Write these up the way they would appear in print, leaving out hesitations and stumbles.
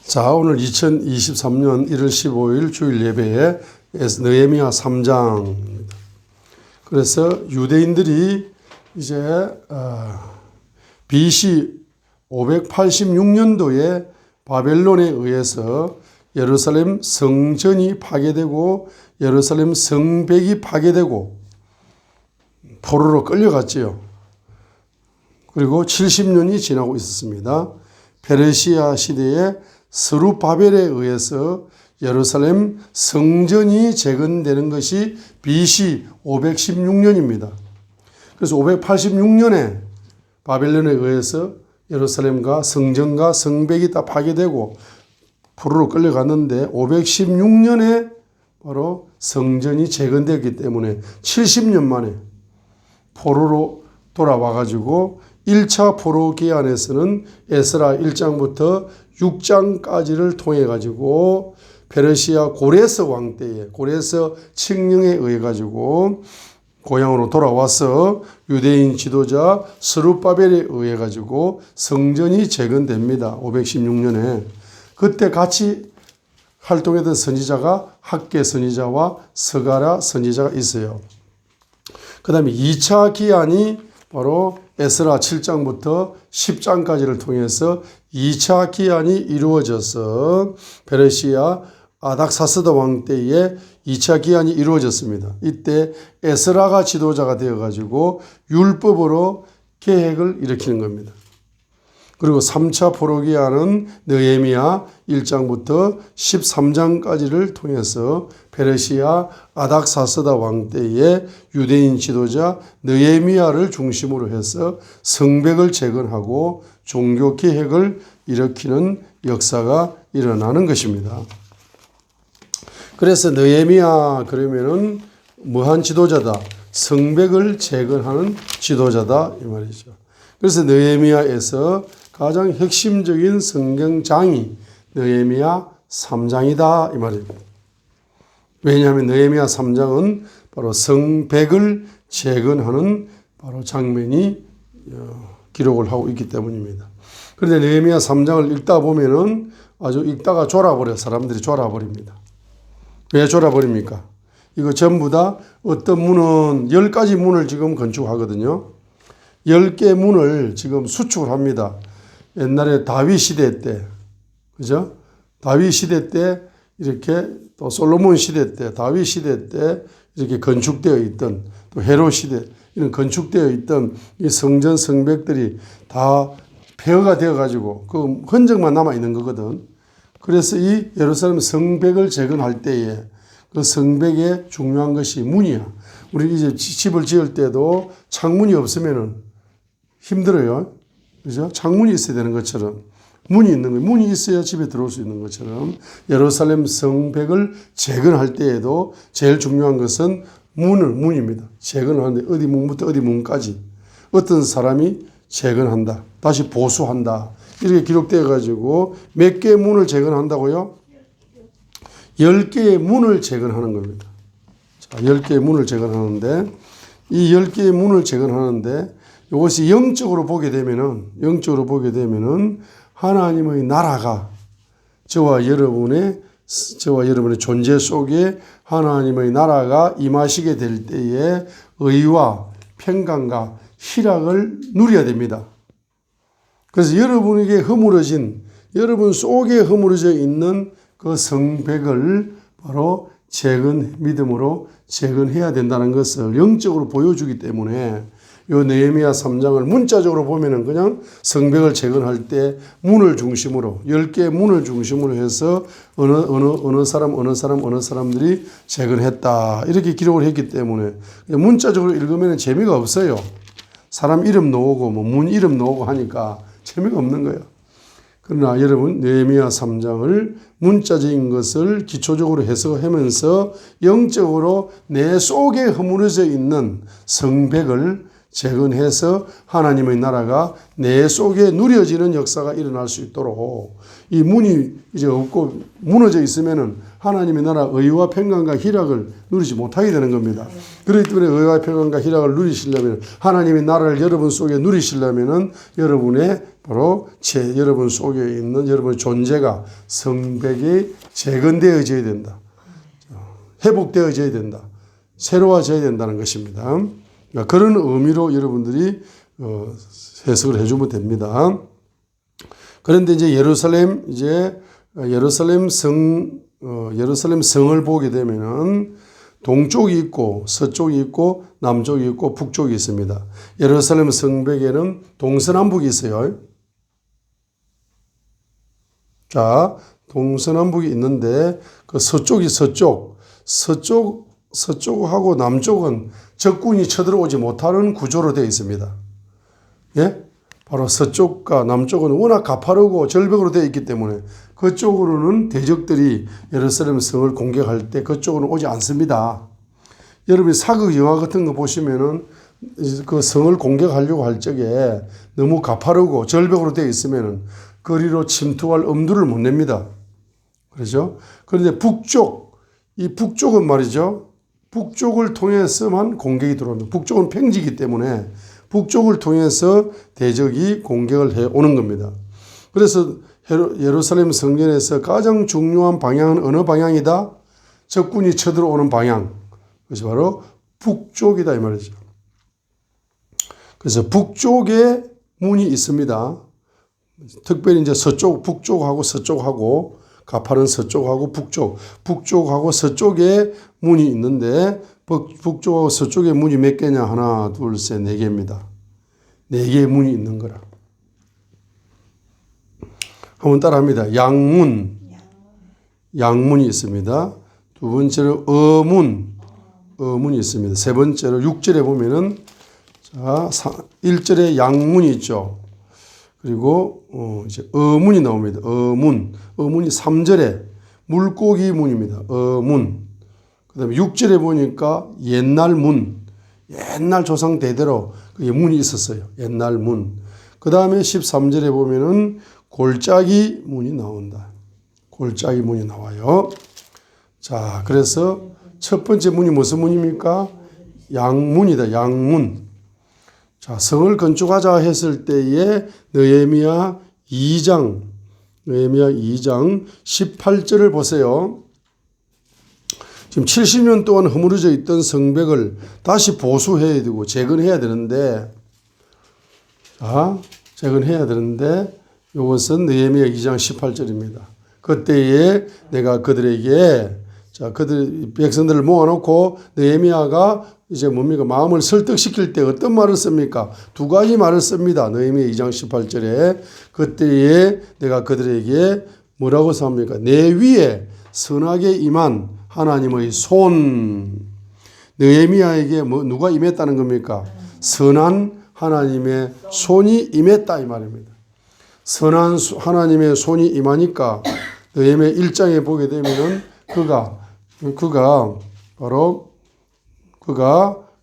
자, 오늘 2023년 1월 15일 주일 예배에 느헤미야 3장입니다. 그래서 유대인들이 이제 BC 586년도에 바벨론에 의해서 예루살렘 성전이 파괴되고 예루살렘 성벽이 파괴되고 포로로 끌려갔지요. 그리고 70년이 지나고 있었습니다. 페르시아 시대에 스룹바벨에 의해서 예루살렘 성전이 재건되는 것이 BC 516년입니다. 그래서 586년에 바벨론에 의해서 예루살렘과 성전과 성벽이 다 파괴되고 포로로 끌려갔는데 516년에 바로 성전이 재건되었기 때문에 70년 만에 포로로 돌아와가지고 1차 포로 기한에서는 에스라 1장부터 6장까지를 통해 가지고 페르시아 고레스 왕 때에 고레스 칙령에 의해 가지고 고향으로 돌아와서 유대인 지도자 스룹바벨에 의해 가지고 성전이 재건됩니다. 516년에. 그때 같이 활동했던 선지자가 학개 선지자와 스가랴 선지자가 있어요. 그 다음에 2차 기한이 바로 에스라 7장부터 10장까지를 통해서 2차 기한이 이루어져서 페르시아 아닥사스다 왕 때에 2차 기한이 이루어졌습니다. 이때 에스라가 지도자가 되어가지고 율법으로 계획을 일으키는 겁니다. 그리고 3차 포로 기한은 느헤미야 1장부터 13장까지를 통해서 페르시아 아닥사스다 왕 때에 유대인 지도자 느헤미야를 중심으로 해서 성벽을 재건하고 종교 개혁을 일으키는 역사가 일어나는 것입니다. 그래서 느헤미야 그러면은 뭐한 지도자다? 성벽을 재건하는 지도자다 이 말이죠. 그래서 느헤미야에서 가장 핵심적인 성경장이 느헤미야 3장이다 이 말입니다. 왜냐하면 느헤미야 3장은 바로 성벽을 재건하는 바로 장면이 기록을 하고 있기 때문입니다. 그런데 느헤미야 3장을 읽다 보면은 아주 읽다가 졸아버려 사람들이 졸아버립니다. 왜 졸아버립니까? 이거 전부 다 어떤 문은 10가지 문을 지금 건축하거든요. 10개 문을 지금 수축을 합니다. 옛날에 다윗 시대 때, 그죠? 다윗 시대 때 이렇게 또 솔로몬 시대 때, 다윗 시대 때 이렇게 건축되어 있던 또 헤롯 시대 이런 건축되어 있던 이 성전 성벽들이 다 폐허가 되어 가지고 그 흔적만 남아 있는 거거든. 그래서 이 예루살렘 성벽을 재건할 때에 그 성벽에 중요한 것이 문이야. 우리 이제 집을 지을 때도 창문이 없으면은 힘들어요. 그죠? 창문이 있어야 되는 것처럼 문이 있는 거예요. 문이 있어야 집에 들어올 수 있는 것처럼 예루살렘 성벽을 재건할 때에도 제일 중요한 것은 문입니다. 재건하는데 어디 문부터 어디 문까지 어떤 사람이 재건한다. 다시 보수한다. 이렇게 기록되어 가지고 몇 개의 문을 재건한다고요? 10개의 문을 재건하는 겁니다. 자, 10개의 문을 재건하는데 이 10개의 문을 재건하는데 이것이 영적으로 보게 되면은 하나님의 나라가 저와 여러분의 존재 속에 하나님의 나라가 임하시게 될 때에 의와 평강과 희락을 누려야 됩니다. 그래서 여러분 속에 허물어져 있는 그 성벽을 바로 믿음으로 재건해야 된다는 것을 영적으로 보여주기 때문에 요 느헤미야 3장을 문자적으로 보면은 그냥 성벽을 재건할 때 문을 중심으로 10개의 문을 중심으로 해서 어느 사람들이 재건했다 이렇게 기록을 했기 때문에 문자적으로 읽으면 재미가 없어요. 사람 이름 나오고 뭐 문 이름 나오고 하니까 재미가 없는 거예요. 그러나 여러분 느헤미야 3장을 문자적인 것을 기초적으로 해석하면서 영적으로 내 속에 허물어져 있는 성벽을 재건해서 하나님의 나라가 내 속에 누려지는 역사가 일어날 수 있도록 이 문이 이제 없고 무너져 있으면은 하나님의 나라 의와 평강과 희락을 누리지 못하게 되는 겁니다. 그렇기 때문에 의와 평강과 희락을 누리시려면 하나님의 나라를 여러분 속에 누리시려면은 여러분의 바로 여러분 속에 있는 여러분의 존재가 성백이 재건되어져야 된다. 회복되어져야 된다. 새로워져야 된다는 것입니다. 그러니까 그런 의미로 여러분들이 해석을 해주면 됩니다. 그런데 이제 예루살렘 성을 보게 되면은 동쪽이 있고 서쪽이 있고 남쪽이 있고 북쪽이 있습니다. 예루살렘 성벽에는 동서남북이 있어요. 자, 동서남북이 있는데 그 서쪽이 서쪽하고 남쪽은 적군이 쳐들어오지 못하는 구조로 되어 있습니다. 예? 바로 서쪽과 남쪽은 워낙 가파르고 절벽으로 되어 있기 때문에 그쪽으로는 대적들이 예루살렘 성을 공격할 때 그쪽으로는 오지 않습니다. 여러분이 사극 영화 같은 거 보시면은 그 성을 공격하려고 할 적에 너무 가파르고 절벽으로 되어 있으면은 거리로 침투할 엄두를 못 냅니다. 그렇죠? 그런데 이 북쪽은 말이죠. 북쪽을 통해서만 공격이 들어옵니다. 북쪽은 평지이기 때문에 북쪽을 통해서 대적이 공격을 해 오는 겁니다. 그래서 예루살렘 성전에서 가장 중요한 방향은 어느 방향이다? 적군이 쳐들어오는 방향. 그것이 바로 북쪽이다 이 말이죠. 그래서 북쪽에 문이 있습니다. 특별히 이제 북쪽하고 서쪽하고 가파른 서쪽하고 북쪽하고 서쪽에 문이 있는데 북쪽하고 서쪽에 문이 몇 개냐? 하나, 둘, 셋, 네 개입니다. 네 개의 문이 있는 거라. 한번 따라합니다. 양문이 있습니다. 두 번째로 어문이 있습니다. 세 번째로 6절에 보면은 자, 1절에 양문이 있죠. 그리고 이제 어문이 나옵니다. 어문이 3절에 물고기 문입니다. 어문. 그다음에 6절에 보니까 옛날 조상 대대로 그게 문이 있었어요. 옛날 문. 그다음에 13절에 보면은 골짜기 문이 나온다. 골짜기 문이 나와요. 자, 그래서 첫 번째 문이 무슨 문입니까? 양문이다. 양문. 자, 성을 건축하자 했을 때에 느헤미야 2장 18절을 보세요. 지금 70년 동안 허물어져 있던 성벽을 다시 보수해야 되고 재건해야 되는데, 이것은 느헤미야 2장 18절입니다. 그때에 내가 그들에게 백성들을 모아놓고 느헤미야가 이제 뭡니까? 마음을 설득시킬 때 어떤 말을 씁니까? 두 가지 말을 씁니다. 느헤미야 2장 18절에 그때에 내가 그들에게 뭐라고 삽니까? 내 위에 선하게 임한 하나님의 손. 느헤미야에게 누가 임했다는 겁니까? 선한 하나님의 손이 임했다 이 말입니다. 선한 하나님의 손이 임하니까 느헤미야 1장에 보게 되면은 그가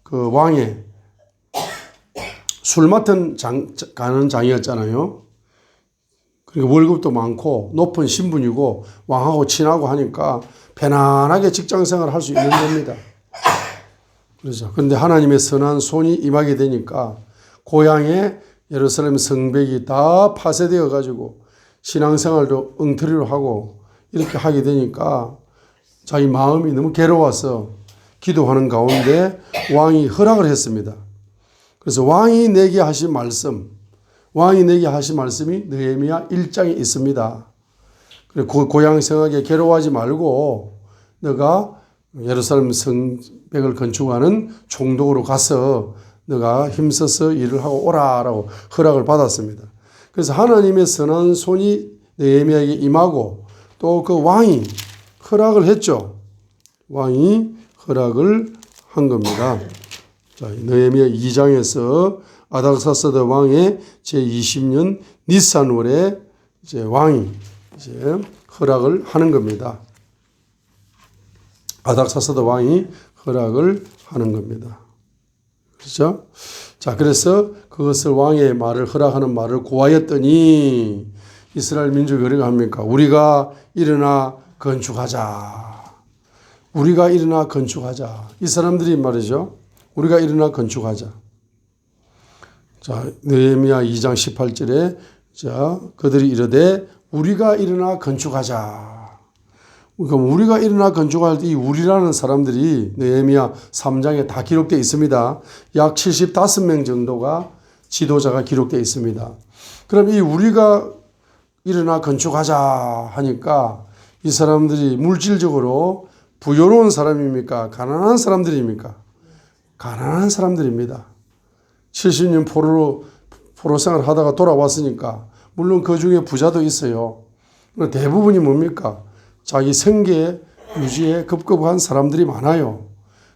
그 왕의 술 맡은 가는 장이었잖아요. 그러니까 월급도 많고 높은 신분이고 왕하고 친하고 하니까 편안하게 직장 생활을 할 수 있는 겁니다. 그렇죠. 그런데 하나님의 선한 손이 임하게 되니까 고향에 예루살렘 성벽이 다 파쇄되어 가지고 신앙생활도 엉터리로 하고 이렇게 하게 되니까 자기 마음이 너무 괴로워서 기도하는 가운데 왕이 허락을 했습니다. 그래서 왕이 내게 하신 말씀이 느헤미야 1장에 있습니다. 그리고 고향 생활에 괴로워하지 말고 너가 예루살렘 성벽을 건축하는 총독으로 가서 너가 힘써서 일을 하고 오라라고 허락을 받았습니다. 그래서 하나님의 선한 손이 느헤미야에게 임하고 또 그 왕이 허락을 했죠. 왕이 허락을 한 겁니다. 자, 느헤미야 2장에서 아닥사스다 왕의 제20년 니산월에 이제 왕이 이제 허락을 하는 겁니다. 아닥사스다 왕이 허락을 하는 겁니다. 그렇죠? 자, 그래서 그것을 왕의 말을 허락하는 말을 고하였더니 이스라엘 민족이 어떻게 합니까? 우리가 일어나 건축하자. 우리가 일어나 건축하자. 이 사람들이 말이죠. 우리가 일어나 건축하자. 자, 느헤미야 2장 18절에 자, 그들이 이르되 우리가 일어나 건축하자. 그럼 우리가 일어나 건축할 때 이 우리라는 사람들이 느헤미야 3장에 다 기록되어 있습니다. 약 75명 정도가 지도자가 기록되어 있습니다. 그럼 이 우리가 일어나 건축하자 하니까 이 사람들이 물질적으로 부유로운 사람입니까? 가난한 사람들입니까? 가난한 사람들입니다. 70년 포로 생활 하다가 돌아왔으니까 물론 그 중에 부자도 있어요. 대부분이 뭡니까? 자기 생계 유지에 급급한 사람들이 많아요.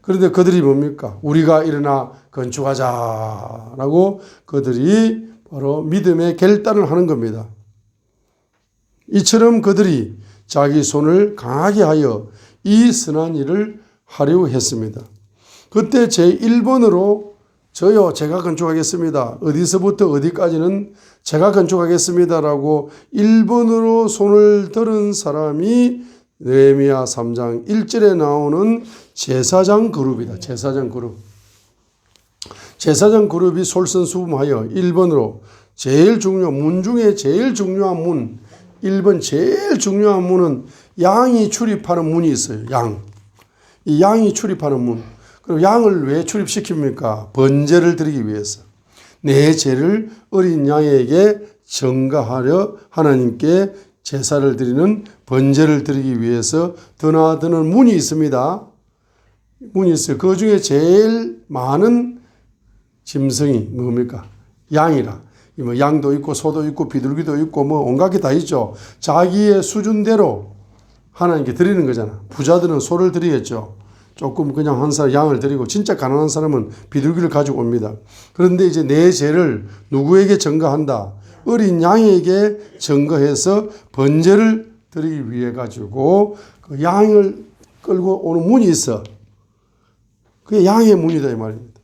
그런데 그들이 뭡니까? 우리가 일어나 건축하자라고 그들이 바로 믿음의 결단을 하는 겁니다. 이처럼 그들이 자기 손을 강하게 하여 이 선한 일을 하려고 했습니다. 그때 제1번으로 저요, 제가 건축하겠습니다. 어디서부터 어디까지는 제가 건축하겠습니다라고 1번으로 손을 들은 사람이 느헤미야 3장 1절에 나오는 제사장 그룹이다. 제사장 그룹. 제사장 그룹이 솔선수범하여 1번으로 문 중에 제일 중요한 문, 1번 제일 중요한 문은 양이 출입하는 문이 있어요. 이 양이 출입하는 문. 그리고 양을 왜 출입시킵니까? 번제를 드리기 위해서. 내 죄를 어린 양에게 전가하려 하나님께 제사를 드리는 번제를 드리기 위해서 드나드는 문이 있습니다. 문이 있어요. 그 중에 제일 많은 짐승이 뭡니까? 양이라. 뭐 양도 있고 소도 있고 비둘기도 있고 뭐 온갖 게 다 있죠. 자기의 수준대로 하나님께 드리는 거잖아. 부자들은 소를 드리겠죠. 조금 그냥 한 사람 양을 드리고 진짜 가난한 사람은 비둘기를 가지고 옵니다. 그런데 이제 내 죄를 누구에게 전가한다? 어린 양에게 전가해서 번제를 드리기 위해 가지고 그 양을 끌고 오는 문이 있어. 그게 양의 문이다 이 말입니다.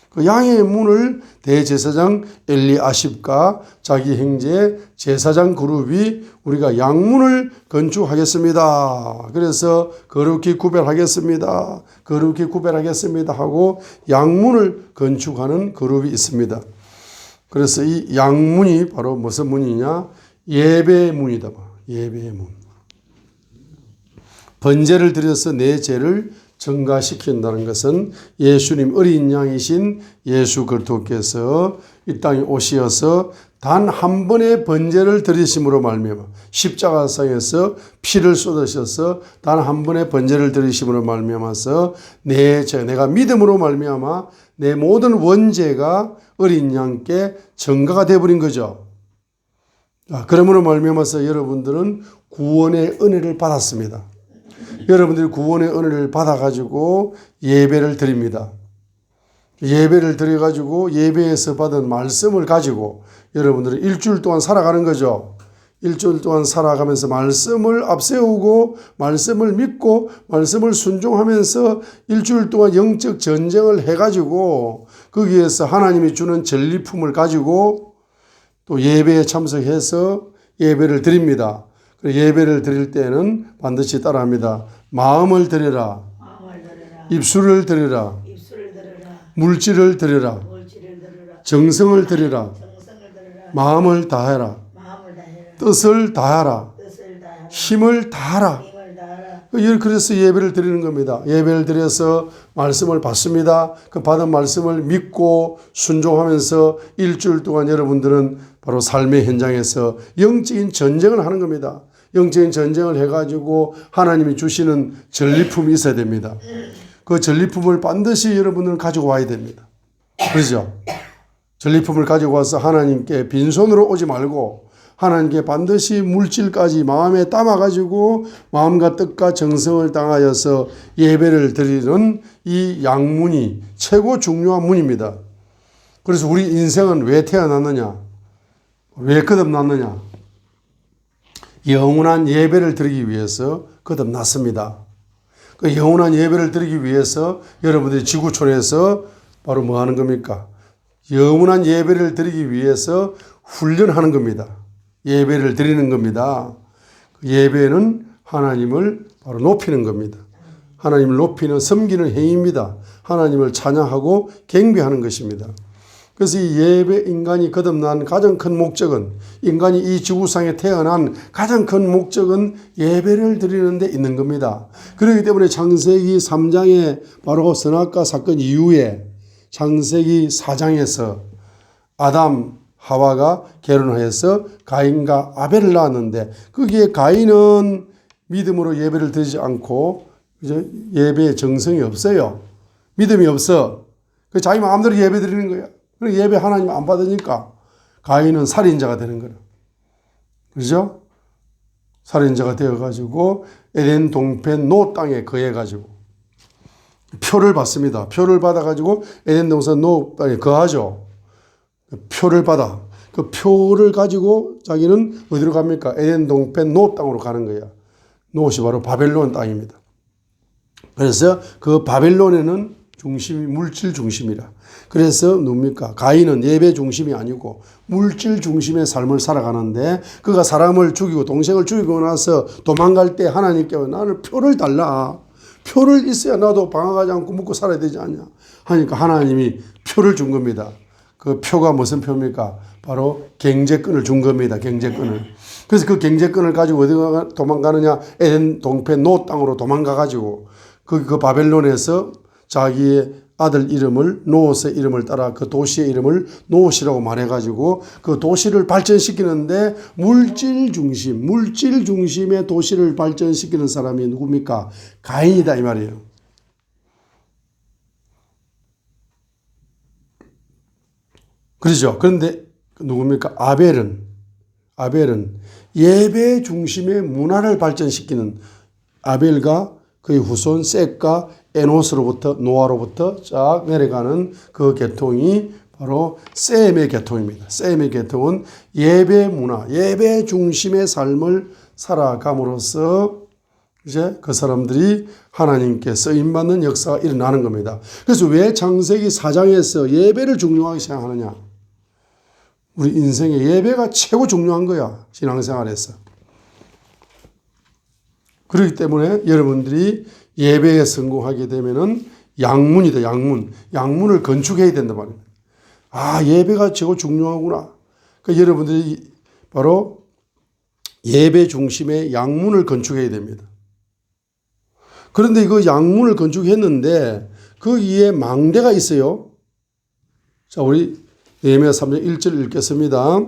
그 양의 문을 대제사장 엘리아십과 자기 형제 제사장 그룹이 우리가 양문을 건축하겠습니다. 그래서 거룩히 구별하겠습니다. 거룩히 구별하겠습니다 하고 양문을 건축하는 그룹이 있습니다. 그래서 이 양문이 바로 무슨 문이냐? 예배의 문이다. 예배의 문. 번제를 드려서 내 죄를 전가시킨다는 것은 예수님 어린 양이신 예수 그리스도께서 이 땅에 오시어서 단 한 번의 번제를 드리심으로 말미암아 십자가상에서 피를 쏟으셔서 단 한 번의 번제를 드리심으로 말미암아서 내가 믿음으로 말미암아 내 모든 원죄가 어린 양께 전가가 되어버린 거죠. 그러므로 말미암아서 여러분들은 구원의 은혜를 받았습니다. 여러분들이 구원의 은혜를 받아가지고 예배를 드립니다. 예배를 드려가지고 예배에서 받은 말씀을 가지고 여러분들은 일주일 동안 살아가는 거죠. 일주일 동안 살아가면서 말씀을 앞세우고 말씀을 믿고 말씀을 순종하면서 일주일 동안 영적 전쟁을 해가지고 거기에서 하나님이 주는 전리품을 가지고 또 예배에 참석해서 예배를 드립니다. 예배를 드릴 때는 반드시 따라합니다. 마음을 드려라. 입술을 드려라. 물질을 드려라. 정성을 드려라. 마음을 다해라. 뜻을 다하라. 힘을 다하라. 그래서 예배를 드리는 겁니다. 예배를 드려서 말씀을 받습니다. 그 받은 말씀을 믿고 순종하면서 일주일 동안 여러분들은 바로 삶의 현장에서 영적인 전쟁을 하는 겁니다. 영적인 전쟁을 해가지고 하나님이 주시는 전리품이 있어야 됩니다. 그 전리품을 반드시 여러분들은 가지고 와야 됩니다. 그렇죠? 전리품을 가지고 와서 하나님께 빈손으로 오지 말고 하나님께 반드시 물질까지 마음에 담아가지고 마음과 뜻과 정성을 당하여서 예배를 드리는 이 양문이 최고 중요한 문입니다. 그래서 우리 인생은 왜 태어났느냐? 왜 거듭났느냐? 영원한 예배를 드리기 위해서 거듭났습니다. 그 영원한 예배를 드리기 위해서 여러분들이 지구촌에서 바로 뭐 하는 겁니까? 영원한 예배를 드리기 위해서 훈련하는 겁니다. 예배를 드리는 겁니다. 예배는 하나님을 바로 높이는 겁니다. 하나님을 높이는 섬기는 행위입니다. 하나님을 찬양하고 경배하는 것입니다. 그래서 이 예배 인간이 거듭난 가장 큰 목적은 인간이 이 지구상에 태어난 가장 큰 목적은 예배를 드리는 데 있는 겁니다. 그렇기 때문에 창세기 3장에 바로 선악과 사건 이후에 창세기 4장에서 아담 하와가 결혼하여서 가인과 아벨을 낳았는데 거기에 가인은 믿음으로 예배를 드리지 않고 예배의 정성이 없어요. 믿음이 없어. 자기 마음대로 예배 드리는 거야. 예배 하나님 안 받으니까 가인은 살인자가 되는 거야. 그죠? 살인자가 되어가지고 에덴 동편 노 땅에 거해가지고 표를 받습니다. 표를 받아가지고 에덴 동산 노 땅에 거하죠. 표를 받아. 그 표를 가지고 자기는 어디로 갑니까? 에덴 동편 노 땅으로 가는 거야. 노시 바로 바벨론 땅입니다. 그래서 그 바벨론에는 중심이 물질 중심이라. 그래서 누굽니까? 가인은 예배 중심이 아니고 물질 중심의 삶을 살아가는데 그가 사람을 죽이고 동생을 죽이고 나서 도망갈 때 하나님께 나는 표를 달라. 표를 있어야 나도 방황하지 않고 먹고 살아야 되지 않냐. 하니까 하나님이 표를 준 겁니다. 그 표가 무슨 표입니까? 바로 경제권을 준 겁니다. 경제권을. 그래서 그 경제권을 가지고 어디 도망가느냐? 에덴 동편 노 땅으로 도망가가지고 그 바벨론에서 자기의 아들 이름을 노스의 이름을 따라 그 도시의 이름을 노시라고 말해가지고 그 도시를 발전시키는데 물질 중심의 도시를 발전시키는 사람이 누굽니까? 가인이다 이 말이에요. 그렇죠. 그런데 누굽니까? 아벨은 예배 중심의 문화를 발전시키는 아벨과 그의 후손 셋과 에노스로부터 노아로부터 쫙 내려가는 그 계통이 바로 셈의 계통입니다. 셈의 계통은 예배 문화, 예배 중심의 삶을 살아감으로써 이제 그 사람들이 하나님께 쓰임받는 역사가 일어나는 겁니다. 그래서 왜 창세기 4장에서 예배를 중요하게 생각하느냐? 우리 인생에 예배가 최고 중요한 거야. 신앙생활에서. 그렇기 때문에 여러분들이 예배에 성공하게 되면은 양문이다, 양문. 양문을 건축해야 된단 말입니다. 아, 예배가 최고 중요하구나. 그러니까 여러분들이 바로 예배 중심의 양문을 건축해야 됩니다. 그런데 그 양문을 건축했는데 거기에 망대가 있어요. 자, 우리 느헤미야 3장 1절 읽겠습니다.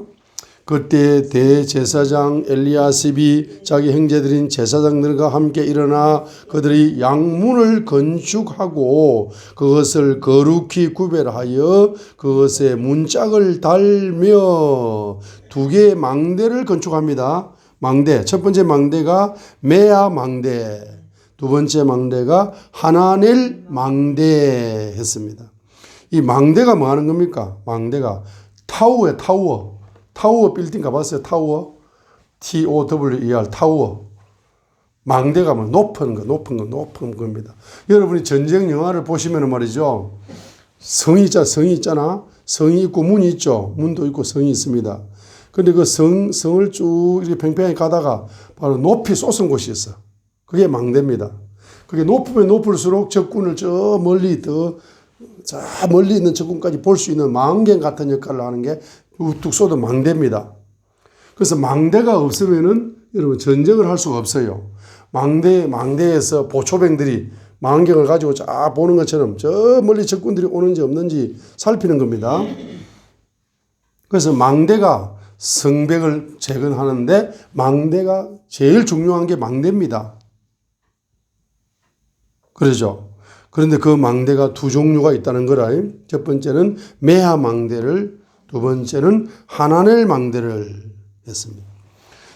그때 대제사장 엘리야십이 자기 형제들인 제사장들과 함께 일어나 그들이 양문을 건축하고 그것을 거룩히 구별하여 그것에 문짝을 달며 두 개의 망대를 건축합니다. 망대, 첫 번째 망대가 메아 망대, 두 번째 망대가 하나넬 망대 했습니다. 이 망대가 뭐 하는 겁니까? 망대가 타워에 타워. 타워 빌딩 가봤어요? 타워. TOWER, 타워. 망대가 뭐 높은 겁니다. 여러분이 전쟁 영화를 보시면 말이죠. 성이 있잖아. 성이 있고 문이 있죠. 문도 있고 성이 있습니다. 근데 그 성을 쭉 이렇게 팽팽하게 가다가 바로 높이 솟은 곳이 있어. 그게 망대입니다. 그게 높으면 높을수록 적군을 저 멀리 있는 적군까지 볼 수 있는 망경 같은 역할을 하는 게 우뚝 쏟은 망대입니다. 그래서 망대가 없으면은 여러분 전쟁을 할 수가 없어요. 망대에서 보초병들이 망경을 가지고 쫙 보는 것처럼 저 멀리 적군들이 오는지 없는지 살피는 겁니다. 그래서 망대가 성벽을 재건하는데 망대가 제일 중요한 게 망대입니다. 그러죠. 그런데 그 망대가 두 종류가 있다는 거라. 첫 번째는 메아 망대를, 두 번째는 하나넬 망대를 했습니다.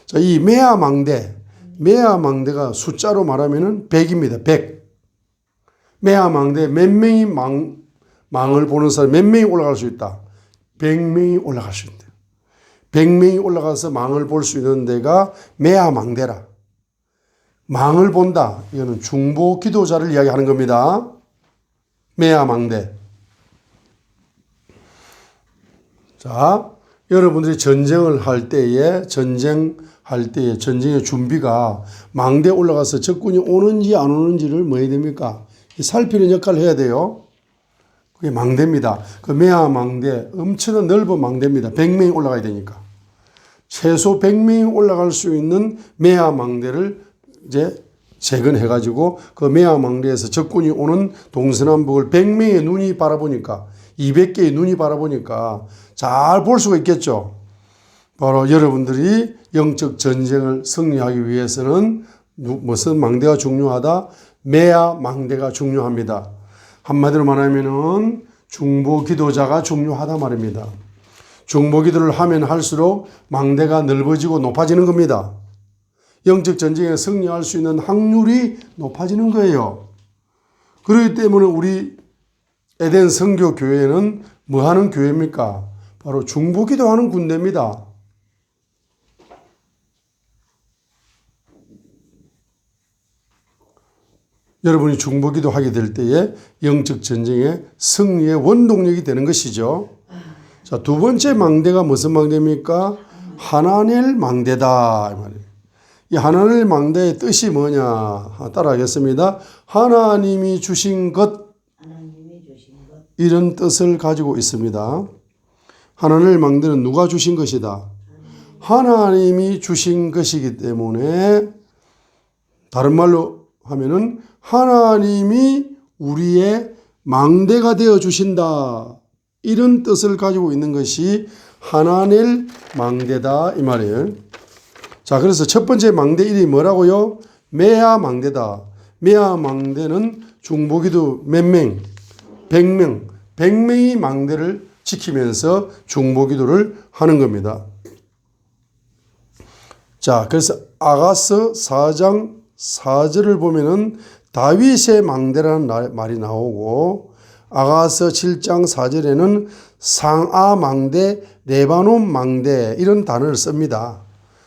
자, 이 메아 망대가 숫자로 말하면은 100입니다. 100. 메아 망대 몇 명이 망을 보는 사람 몇 명이 올라갈 수 있다. 100명이 올라갈 수 있다. 100명이 올라가서 망을 볼 수 있는 데가 메아 망대라. 망을 본다. 이거는 중보 기도자를 이야기하는 겁니다. 메아 망대. 자, 여러분들이 전쟁을 할 때에 전쟁의 준비가 망대에 올라가서 적군이 오는지 안 오는지를 뭐 해야 됩니까? 살피는 역할을 해야 돼요. 그게 망대입니다. 그 메아 망대, 엄청난 넓은 망대입니다. 100명이 올라가야 되니까. 최소 100명이 올라갈 수 있는 메아 망대를 이제 재건해가지고 그 메아 망대에서 적군이 오는 동서남북을 100명의 눈이 바라보니까 200개의 눈이 바라보니까 잘 볼 수가 있겠죠. 바로 여러분들이 영적 전쟁을 승리하기 위해서는 무슨 망대가 중요하다? 메아 망대가 중요합니다. 한마디로 말하면은 중보 기도자가 중요하다 말입니다. 중보 기도를 하면 할수록 망대가 넓어지고 높아지는 겁니다. 영적 전쟁에 승리할 수 있는 확률이 높아지는 거예요. 그렇기 때문에 우리 에덴 선교 교회는 뭐 하는 교회입니까? 바로 중보 기도하는 군대입니다. 여러분이 중보 기도하게 될 때에 영적 전쟁의 승리의 원동력이 되는 것이죠. 자, 두 번째 망대가 무슨 망대입니까? 하나넬 망대다. 이 말이에요. 이 하나넬 망대의 뜻이 뭐냐? 따라하겠습니다. 하나님이 주신 것, 이런 뜻을 가지고 있습니다. 하나넬 망대는 누가 주신 것이다? 하나님이 주신 것이기 때문에 다른 말로 하면은 하나님이 우리의 망대가 되어 주신다. 이런 뜻을 가지고 있는 것이 하나넬 망대다 이 말이에요. 자, 그래서 첫 번째 망대 이름이 뭐라고요? 메아 망대다. 메아 망대는 중보기도 몇 명? 100명. 100명이 망대를 지키면서 중보기도를 하는 겁니다. 자, 그래서 아가서 4장 4절을 보면은 다윗의 망대라는 말이 나오고 아가서 7장 4절에는 상아 망대, 레바논 망대 이런 단어를 씁니다.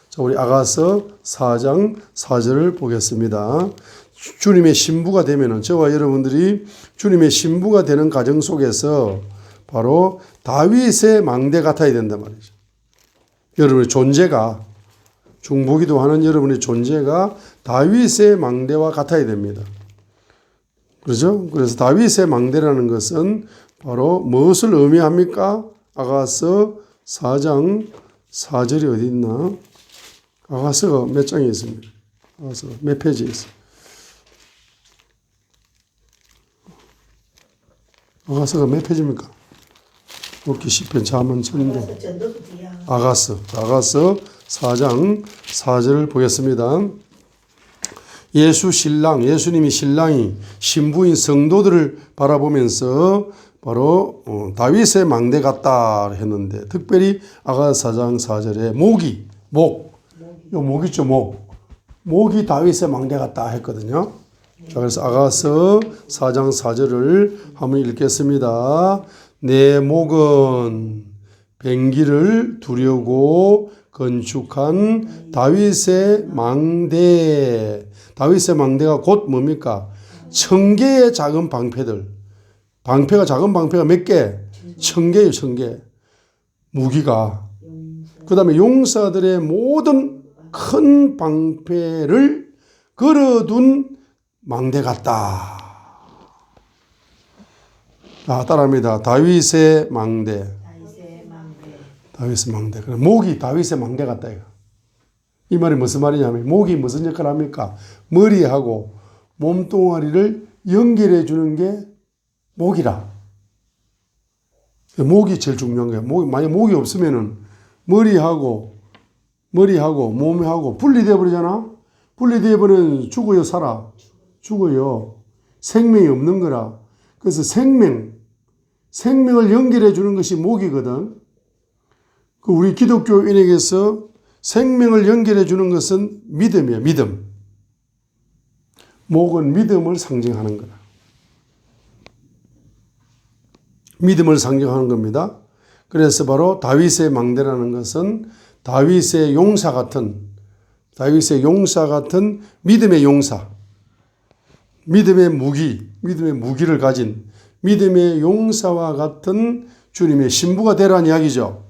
자, 우리 아가서 4장 4절을 보겠습니다. 주님의 신부가 되면은 저와 여러분들이 주님의 신부가 되는 과정 속에서 바로 다윗의 망대 같아야 된단 말이죠. 여러분의 존재가 중보기도 하는 여러분의 존재가 다윗의 망대와 같아야 됩니다. 그렇죠? 그래서 다윗의 망대라는 것은 바로 무엇을 의미합니까? 아가서 4장 4절이 어디 있나? 아가서가 몇 장에 있습니다. 아가서 몇 페이지에 있습니다. 아가서가 몇 페이지입니까? 옥기 시편 잠언 천도 아가서 4장 4절을 보겠습니다. 예수님이 신랑이 신부인 성도들을 바라보면서 바로 다윗의 망대 같다 했는데 특별히 아가서 4장 4절에 목 있죠, 목이 다윗의 망대 같다 했거든요. 자, 그래서 아가서 4장 4절을 한번 읽겠습니다. 내 목은 뱅기를 두려고 건축한 다윗의 망대. 다윗의 망대가 곧 뭡니까? 1000개의 작은 방패들. 작은 방패가 몇 개? 1000개예요, 1000개. 무기가. 그 다음에 용사들의 모든 큰 방패를 걸어둔 망대 같다. 따라합니다. 다윗의 망대. 다윗의 망대. 목이 다윗의 망대 같다. 이 말이 무슨 말이냐면 목이 무슨 역할을 합니까? 머리하고 몸뚱아리를 연결해 주는 게 목이라. 목이 제일 중요한 거예요. 만약 목이 없으면은 머리하고 몸하고 분리되어 버리잖아. 분리되어 버리면 죽어요, 살아? 죽어요. 생명이 없는 거라. 그래서 생명을 연결해 주는 것이 목이거든. 우리 기독교인에게서 생명을 연결해 주는 것은 믿음이에요. 믿음. 목은 믿음을 상징하는 거다. 믿음을 상징하는 겁니다. 그래서 바로 다윗의 망대라는 것은 다윗의 용사 같은 믿음의 용사, 믿음의 무기를 가진 믿음의 용사와 같은 주님의 신부가 되라는 이야기죠.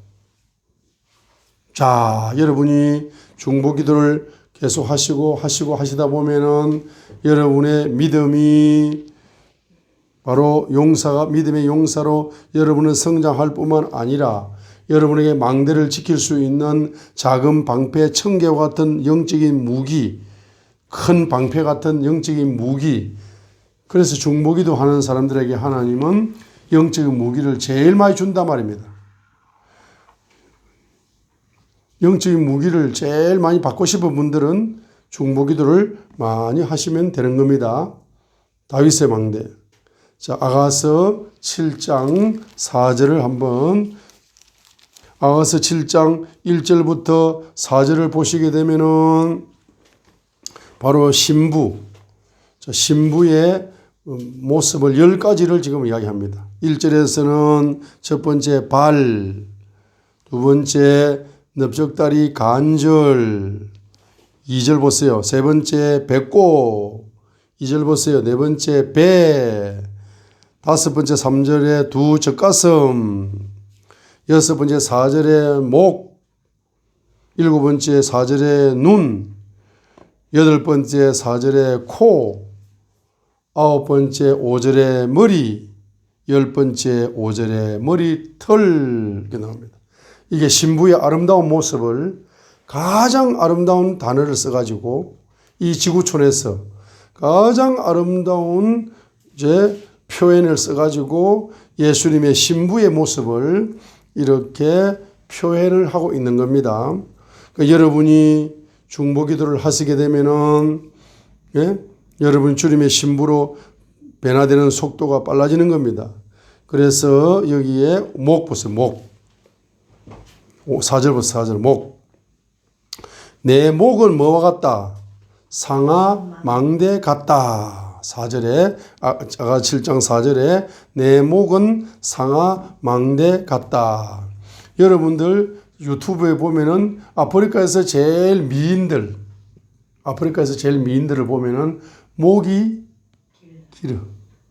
자, 여러분이 중보기도를 계속 하시다 보면은 여러분의 믿음이 바로 믿음의 용사로 여러분은 성장할 뿐만 아니라 여러분에게 망대를 지킬 수 있는 작은 방패, 청개와 같은 영적인 무기, 큰 방패 같은 영적인 무기. 그래서 중보기도 하는 사람들에게 하나님은 영적인 무기를 제일 많이 준단 말입니다. 영적인 무기를 제일 많이 받고 싶은 분들은 중보기도를 많이 하시면 되는 겁니다. 다윗의 망대. 자, 아가서 7장 4절을 한번, 아가서 7장 1절부터 4절을 보시게 되면은 바로 신부의 모습을 10가지를 지금 이야기합니다. 1절에서는 첫 번째 발, 두 번째 넓적다리 간절, 2절 보세요. 세 번째 배꼽, 2절 보세요. 네 번째 배, 다섯 번째 3절에 두 젖가슴, 여섯 번째 4절에 목, 일곱 번째 4절에 눈, 여덟 번째 4절에 코, 아홉 번째 5절에 머리, 열 번째 5절에 머리털, 이렇게 나옵니다. 이게 신부의 아름다운 모습을 가장 아름다운 단어를 써가지고 이 지구촌에서 가장 아름다운 표현을 써가지고 예수님의 신부의 모습을 이렇게 표현을 하고 있는 겁니다. 그러니까 여러분이 중보기도를 하시게 되면은 여러분 주님의 신부로 변화되는 속도가 빨라지는 겁니다. 그래서 여기에 목 보세요. 목. 4절부터 4절 목. 내 목은 뭐와 같다? 상아 망대 같다. 4절에 아가 7장 4절에 내 목은 상아 망대 같다. 여러분들 유튜브에 보면은 아프리카에서 제일 미인들을 보면은 목이 길어.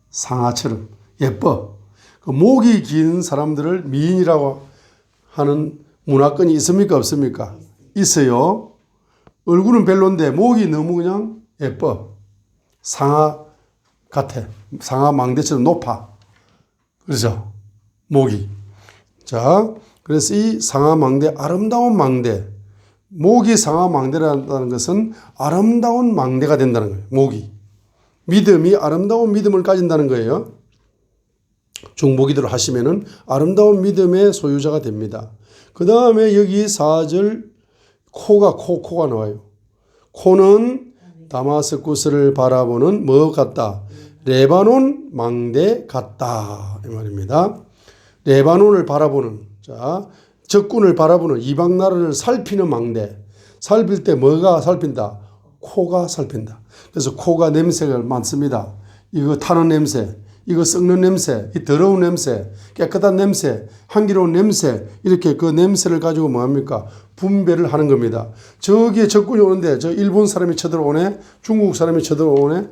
상아처럼 예뻐. 그 목이 긴 사람들을 미인이라고 하는 문화권이 있습니까? 없습니까? 있어요. 얼굴은 별론데 목이 너무 그냥 예뻐. 상아 같아. 상아 망대처럼 높아. 그렇죠? 목이. 자, 그래서 이 상아 망대, 아름다운 망대. 목이 상아 망대라는 것은 아름다운 망대가 된다는 거예요. 목이. 믿음이 아름다운 믿음을 가진다는 거예요. 중보기도를 하시면은 아름다운 믿음의 소유자가 됩니다. 그 다음에 여기 4절 코가 나와요. 코는 다마스쿠스를 바라보는 뭐 같다? 레바논 망대 같다. 이 말입니다. 레바논을 바라보는, 자, 적군을 바라보는 이방 나라를 살피는 망대. 살필 때 뭐가 살핀다? 코가 살핀다. 그래서 코가 냄새가 많습니다. 이거 타는 냄새, 이거 썩는 냄새, 이 더러운 냄새, 깨끗한 냄새, 향기로운 냄새, 이렇게 그 냄새를 가지고 뭐합니까? 분배를 하는 겁니다. 저기에 적군이 오는데 저 일본 사람이 쳐들어오네, 중국 사람이 쳐들어오네,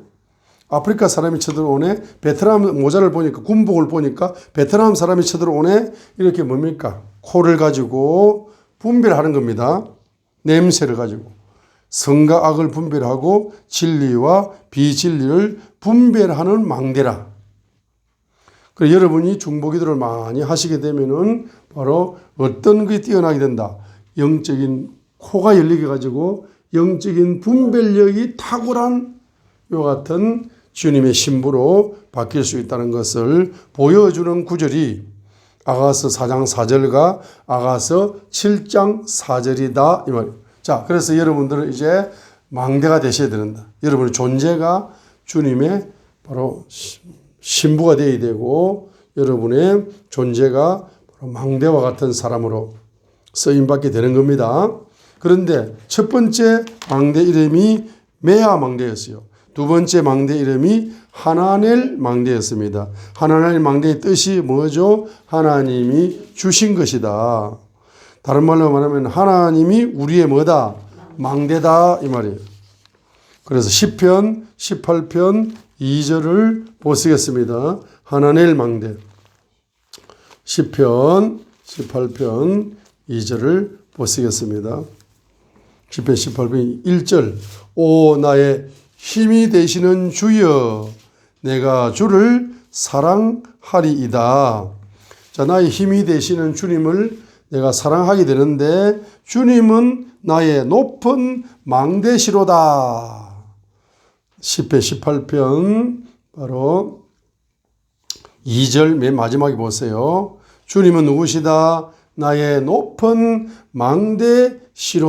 아프리카 사람이 쳐들어오네, 베트남 모자를 보니까, 군복을 보니까 베트남 사람이 쳐들어오네, 이렇게 뭡니까? 코를 가지고 분배를 하는 겁니다. 냄새를 가지고. 선과 악을 분별하고 진리와 비진리를 분별하는 망대라. 그래서 여러분이 중보기도를 많이 하시게 되면은 바로 어떤 것이 뛰어나게 된다. 영적인 코가 열리게 가지고 영적인 분별력이 탁월한 요 같은 주님의 신부로 바뀔 수 있다는 것을 보여주는 구절이 아가서 4장 4절과 아가서 7장 4절이다 이 말이에요. 자, 그래서 여러분들은 이제 망대가 되셔야 된다. 여러분의 존재가 주님의 바로 신부가 되어야 되고 여러분의 존재가 바로 망대와 같은 사람으로 쓰임받게 되는 겁니다. 그런데 첫 번째 망대 이름이 메아 망대였어요. 두 번째 망대 이름이 하나넬 망대였습니다. 하나넬 망대의 뜻이 뭐죠? 하나님이 주신 것이다. 다른 말로 말하면 하나님이 우리의 뭐다? 망대다 이 말이에요. 그래서 시편 18편 2절을 보시겠습니다. 하나넬 망대. 시편 18편 2절을 보시겠습니다. 시편 18편 1절 오 나의 힘이 되시는 주여 내가 주를 사랑하리이다. 자, 나의 힘이 되시는 주님을 내가 사랑하게 되는데 주님은 나의 높은 망대시로다. 시편 18편 바로 2절 맨 마지막에 보세요. 주님은 누구시다? 나의 높은 망대시로다.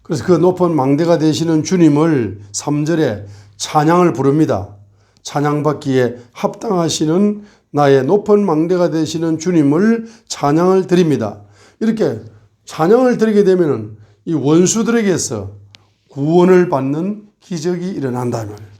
그래서 그 높은 망대가 되시는 주님을 3절에 찬양을 부릅니다. 찬양받기에 합당하시는 나의 높은 망대가 되시는 주님을 찬양을 드립니다. 이렇게 찬양을 드리게 되면 이 원수들에게서 구원을 받는 기적이 일어난다 말이에요.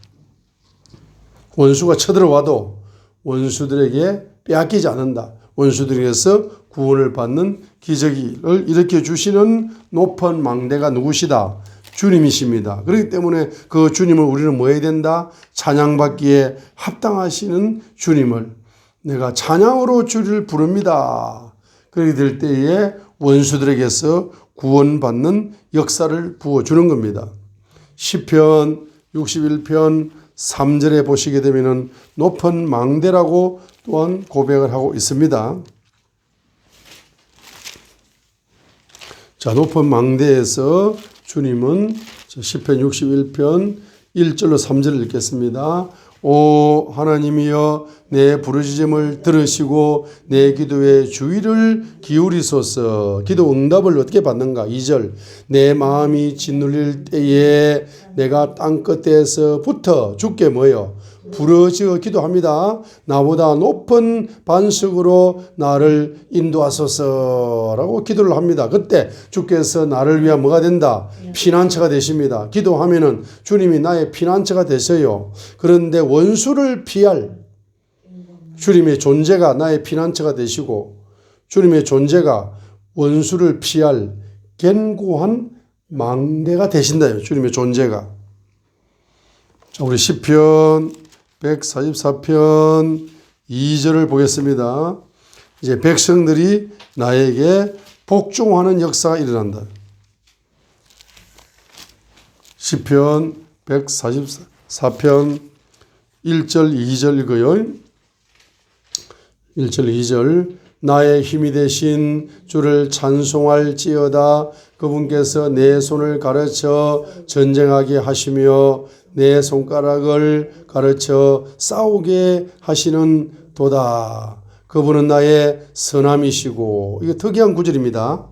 원수가 쳐들어와도 원수들에게 빼앗기지 않는다. 원수들에게서 구원을 받는 기적을 일으켜 주시는 높은 망대가 누구시다? 주님이십니다. 그렇기 때문에 그 주님을 우리는 뭐 해야 된다? 찬양받기에 합당하시는 주님을 내가 찬양으로 주를 부릅니다. 그렇게 될 때에 원수들에게서 구원받는 역사를 부어주는 겁니다. 시편 61편 3절에 보시게 되면 높은 망대라고 또한 고백을 하고 있습니다. 자, 높은 망대에서 주님은 시편 61편 1절로 3절을 읽겠습니다. 오 하나님이여 내 부르짖음을 들으시고 내 기도에 주의를 기울이소서. 기도 응답을 어떻게 받는가? 2절 내 마음이 짓눌릴 때에 내가 땅끝에서부터 주께 뭐요? 부르짖어 기도합니다. 나보다 높은 반석으로 나를 인도하소서라고 기도를 합니다. 그때 주께서 나를 위한 뭐가 된다? 피난처가 되십니다. 기도하면은 주님이 나의 피난처가 되세요. 그런데 원수를 피할 주님의 존재가 나의 피난처가 되시고 주님의 존재가 원수를 피할 견고한 망대가 되신다요. 주님의 존재가. 자, 우리 시편 144편 2절을 보겠습니다. 이제 백성들이 나에게 복종하는 역사가 일어난다. 시편 144편 1절 2절 읽어요. 1절 2절 나의 힘이 되신 주를 찬송할지어다. 그분께서 내 손을 가르쳐 전쟁하게 하시며 내 손가락을 가르쳐 싸우게 하시는 도다. 그분은 나의 선함이시고, 이거 특이한 구절입니다.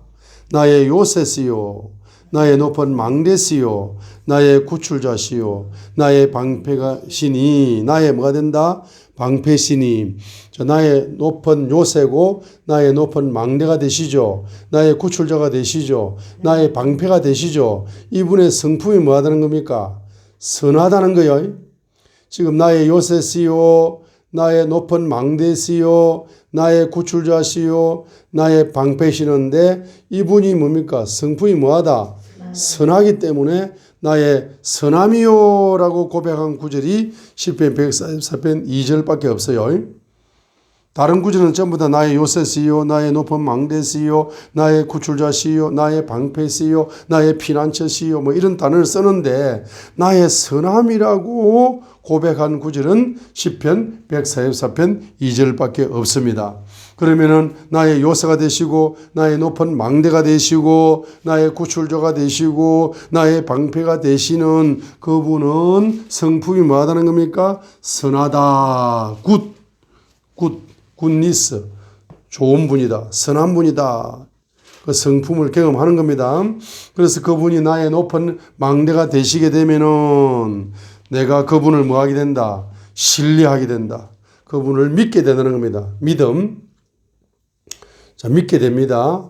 나의 요새시요, 나의 높은 망대시요, 나의 구출자시요, 나의 방패시니, 나의 뭐가 된다? 방패시니. 나의 높은 요새고 나의 높은 망대가 되시죠. 나의 구출자가 되시죠. 나의 방패가 되시죠. 이분의 성품이 뭐 하다는 겁니까? 선하다는 거예요. 지금 나의 요새시요, 나의 높은 망대시요, 나의 구출자시요, 나의 방패시는데 이분이 뭡니까? 성품이 뭐하다? 선하기 때문에 나의 선함이요라고 고백한 구절이 시편 144편 2절밖에 없어요. 다른 구절은 전부 다 나의 요새시요, 나의 높은 망대시요, 나의 구출자시요, 나의 방패시요, 나의 피난처시요 뭐 이런 단어를 쓰는데 나의 선함이라고 고백한 구절은 시편 144편 2절밖에 없습니다. 그러면은 나의 요새가 되시고 나의 높은 망대가 되시고 나의 구출자가 되시고 나의 방패가 되시는 그분은 성품이 뭐하다는 겁니까? 선하다. 굿니스. 좋은 분이다. 선한 분이다. 그 성품을 경험하는 겁니다. 그래서 그분이 나의 높은 망대가 되시게 되면은 내가 그분을 뭐하게 된다? 신뢰하게 된다. 그분을 믿게 되는 겁니다. 믿음. 자, 믿게 됩니다.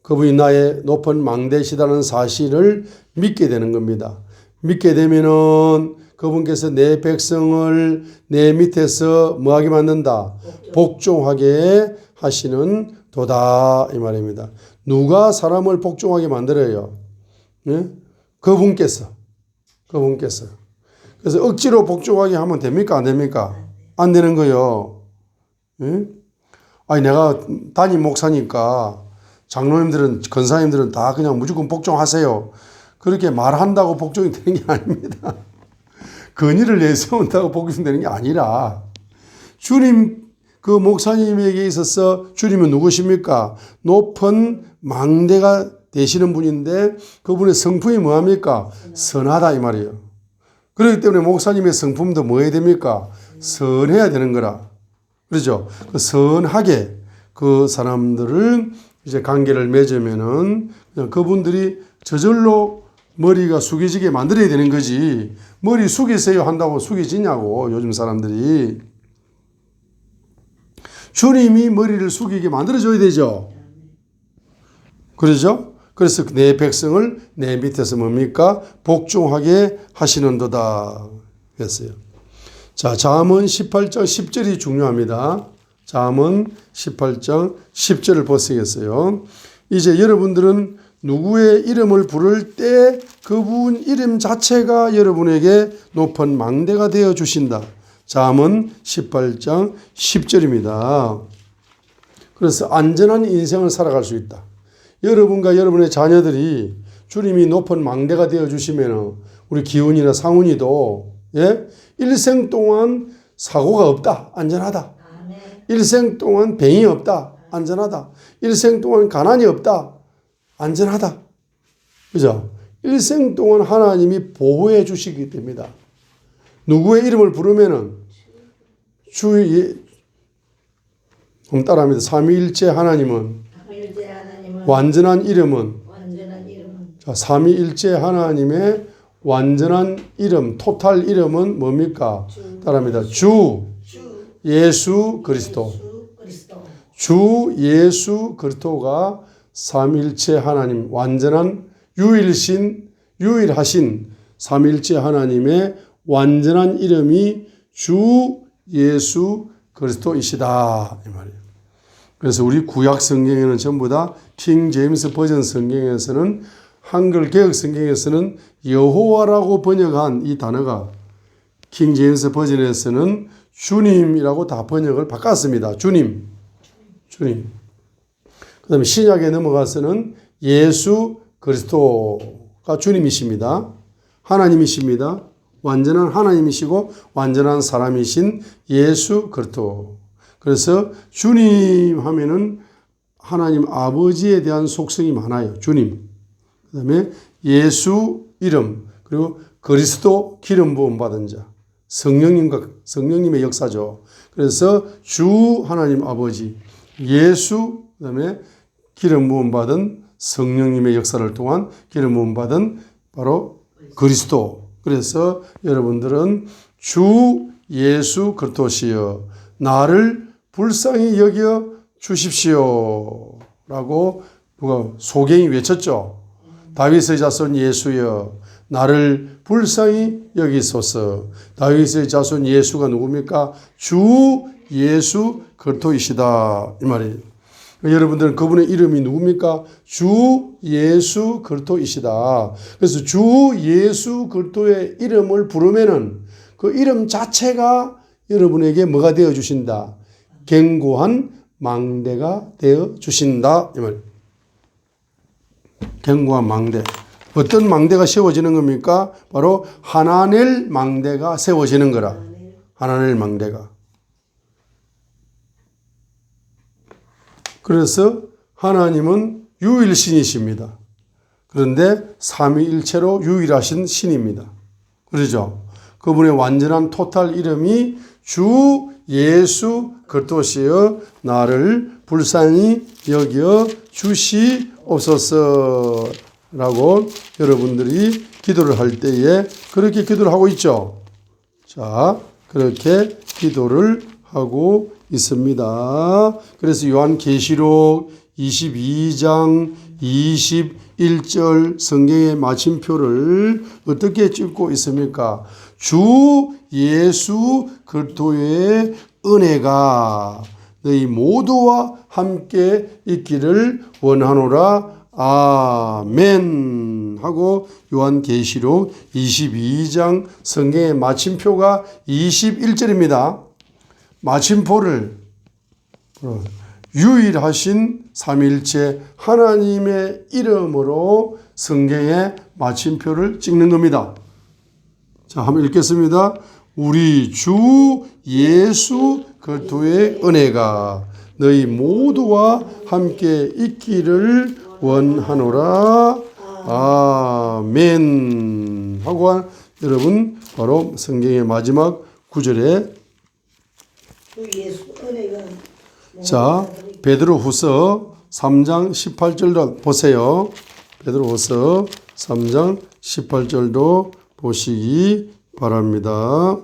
그분이 나의 높은 망대시다는 사실을 믿게 되는 겁니다. 믿게 되면은 그분께서 내 백성을 내 밑에서 뭐하게 만든다? 복종하게 하시는 도다 이 말입니다. 누가 사람을 복종하게 만들어요? 예? 그분께서. 그래서 억지로 복종하게 하면 됩니까? 안 됩니까? 안 되는 거요. 예? 아니 내가 담임 목사니까 장로님들은, 권사님들은 다 그냥 무조건 복종하세요. 그렇게 말한다고 복종이 되는 게 아닙니다. 건의를 내세운다고 복종이 되는 게 아니라 주님, 그 목사님에게 있어서 주님은 누구십니까? 높은 망대가 되시는 분인데 그분의 성품이 뭐합니까? 선하다 이 말이에요. 그렇기 때문에 목사님의 성품도 뭐 해야 됩니까? 선해야 되는 거라. 그렇죠? 그 선하게 그 사람들을 이제 관계를 맺으면은 그냥 그분들이 저절로 머리가 숙여지게 만들어야 되는 거지. 머리 숙이세요 한다고 숙여지냐고, 요즘 사람들이. 주님이 머리를 숙이게 만들어줘야 되죠. 그러죠? 그래서 내 백성을 내 밑에서 뭡니까? 복종하게 하시는도다 했어요. 자, 잠언 18장 10절이 중요합니다. 잠언 18장 10절을 보시겠어요. 이제 여러분들은 누구의 이름을 부를 때 그분 이름 자체가 여러분에게 높은 망대가 되어 주신다. 잠언 18장 10절입니다. 그래서 안전한 인생을 살아갈 수 있다. 여러분과 여러분의 자녀들이 주님이 높은 망대가 되어 주시면 우리 기훈이나 상훈이도 일생 동안 사고가 없다. 안전하다. 일생 동안 병이 없다. 안전하다. 일생 동안 가난이 없다. 안전하다. 그죠? 일생 동안 하나님이 보호해 주시기 됩니다. 누구의 이름을 부르면은 한번 따라합니다. 삼위일체 하나님은 완전한 이름은 자, 삼위일체 하나님의 완전한 이름, 토탈 이름은 뭡니까? 따라합니다. 주 예수 그리스도. 주 예수 그리스도가 삼위일체 하나님, 완전한 유일하신 삼위일체 하나님의 완전한 이름이 주 예수 그리스도이시다 이 말이에요. 그래서 우리 구약 성경에는 전부 다 킹 제임스 버전 성경에서는, 한글 개혁 성경에서는 여호와라고 번역한 이 단어가 킹 제임스 버전에서는 주님이라고 다 번역을 바꿨습니다. 주님. 그 다음에 신약에 넘어가서는 예수 그리스도가 주님이십니다. 하나님이십니다. 완전한 하나님이시고 완전한 사람이신 예수 그리스도. 그래서 주님 하면은 하나님 아버지에 대한 속성이 많아요. 주님. 그 다음에 예수 이름, 그리고 그리스도 기름 부음 받은 자. 성령님의 역사죠. 그래서 주 하나님 아버지, 예수, 그 다음에 기름 부음 받은 성령님의 역사를 통한 기름 부음 받은 바로 그리스도. 그래서 여러분들은 주 예수 그리스도시여 나를 불쌍히 여겨 주십시오 라고 누가 소경이 외쳤죠. 다윗의 자손 예수여 나를 불쌍히 여기소서. 다윗의 자손 예수가 누굽니까? 주 예수 그리스도이시다 이 말이에요. 여러분들은 그분의 이름이 누굽니까? 주 예수 그리스도이시다. 그래서 주 예수 그리스도의 이름을 부르면은 그 이름 자체가 여러분에게 뭐가 되어 주신다? 견고한 망대가 되어 주신다 이 말. 견고한 망대. 어떤 망대가 세워지는 겁니까? 바로 하나넬 망대가 세워지는 거라. 하나넬 망대가. 그래서 하나님은 유일신이십니다. 그런데 삼위일체로 유일하신 신입니다. 그렇죠? 그분의 완전한 토탈 이름이 주 예수 그리스도시여 나를 불쌍히 여겨 주시옵소서라고 여러분들이 기도를 할 때에 그렇게 기도를 하고 있죠. 자, 그렇게 기도를 하고 있습니다. 그래서 요한계시록 22장 21절 성경의 마침표를 어떻게 찍고 있습니까? 주 예수 그리스도의 은혜가 너희 모두와 함께 있기를 원하노라. 아멘 하고 요한계시록 22장 성경의 마침표가 21절입니다. 마침표를 유일하신 삼일체 하나님의 이름으로 성경에 마침표를 찍는 겁니다. 자, 한번 읽겠습니다. 우리 주 예수 그리스도의 은혜가 너희 모두와 함께 있기를 원하노라. 아멘. 하고 여러분 바로 성경의 마지막 구절에 자, 베드로후서 3장 18절도 보세요. 베드로후서 3장 18절도 보시기 바랍니다.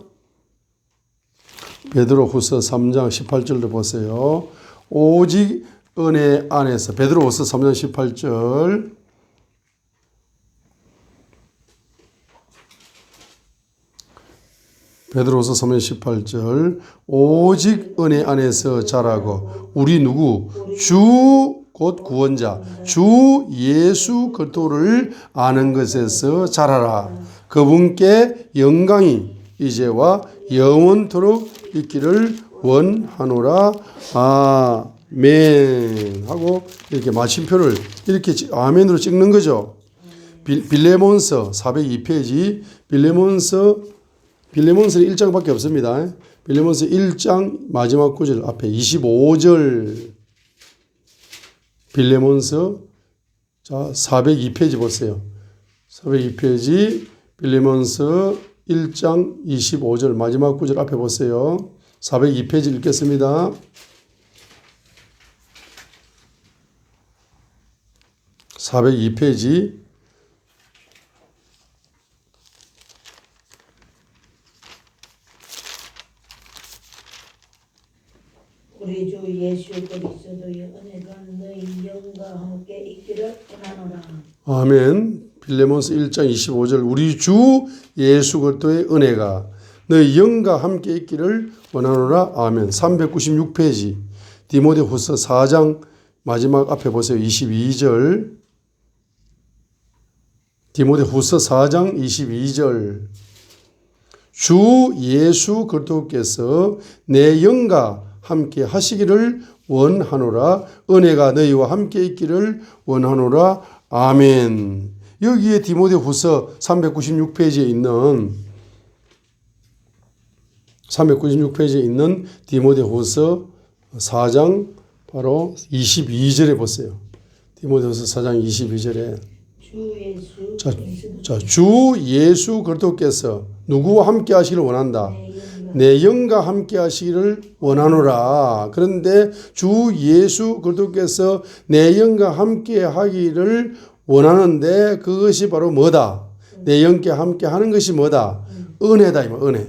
베드로후서 3장 18절도 보세요. 오직 은혜 안에서 베드로후서 3장 18절 베드로후서 3장 18절 오직 은혜 안에서 자라고 우리 누구 주 곧 구원자 주 예수 그리스도를 아는 것에서 자라라. 그분께 영광이 이제와 영원토록 있기를 원하노라. 아멘 하고 이렇게 마침표를 이렇게 아멘으로 찍는 거죠. 빌레몬서 402페이지 빌레몬서 1장밖에 없습니다. 빌레몬서 1장 마지막 구절 앞에 25절 빌레몬서 자 402페이지 보세요. 402페이지 빌레몬서 1장 25절 마지막 구절 앞에 보세요. 402페이지 읽겠습니다. 402페이지 우리 주 예수 그리스도의 은혜가 너희 영과 함께 있기를 원하노라. 아멘. 빌레몬서 1장 25절 우리 주 예수 그리스도의 은혜가 너희 영과 함께 있기를 원하노라. 아멘. 396페이지 디모데후서 4장 마지막 앞에 보세요. 22절 디모데후서 4장 22절 주 예수 그리스도께서 내 영과 함께 하시기를 원하노라. 은혜가 너희와 함께 있기를 원하노라. 아멘. 여기에 디모데후서 396페이지에 있는 디모데후서 4장 바로 22절에 보세요. 디모데후서 4장 22절에 주 예수 그리스도께서 누구와 함께 하시기를 원한다. 내 영과 함께 하시기를 원하노라. 그런데 주 예수 그리스도께서 내 영과 함께 하기를 원하는데 그것이 바로 뭐다? 내 영과 함께 하는 것이 뭐다? 은혜다. 은혜.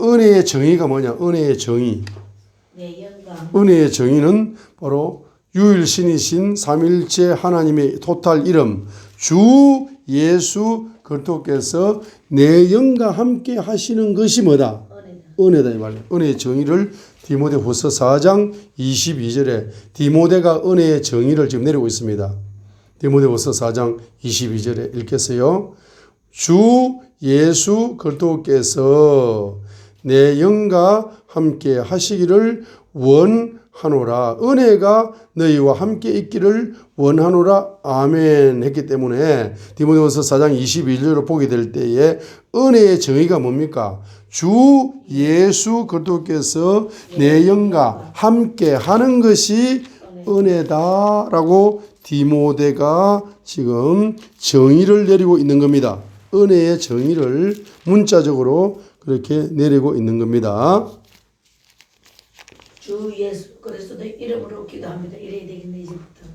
은혜의 정의가 뭐냐? 은혜의 정의. 은혜의 정의는 바로 유일신이신 삼일체 하나님의 토탈 이름 주 예수 그리스도께서 내 영과 함께 하시는 것이 뭐다? 은혜다 이 말이에요. 은혜의 정의를 디모데후서 4장 22절에 디모데가 은혜의 정의를 지금 내리고 있습니다. 디모데후서 4장 22절에 읽겠어요. 주 예수 그리스도께서 내 영과 함께 하시기를 원하노라. 은혜가 너희와 함께 있기를 원하노라. 아멘 했기 때문에 디모데후서 4장 22절로 보게 될 때에 은혜의 정의가 뭡니까? 주 예수 그리스도께서 내 영과 함께 하는 것이 은혜다라고 디모데가 지금 정의를 내리고 있는 겁니다. 은혜의 정의를 문자적으로 그렇게 내리고 있는 겁니다. 주 예수 그리스도의 이름으로 기도합니다. 이래야 되겠네 이제부터.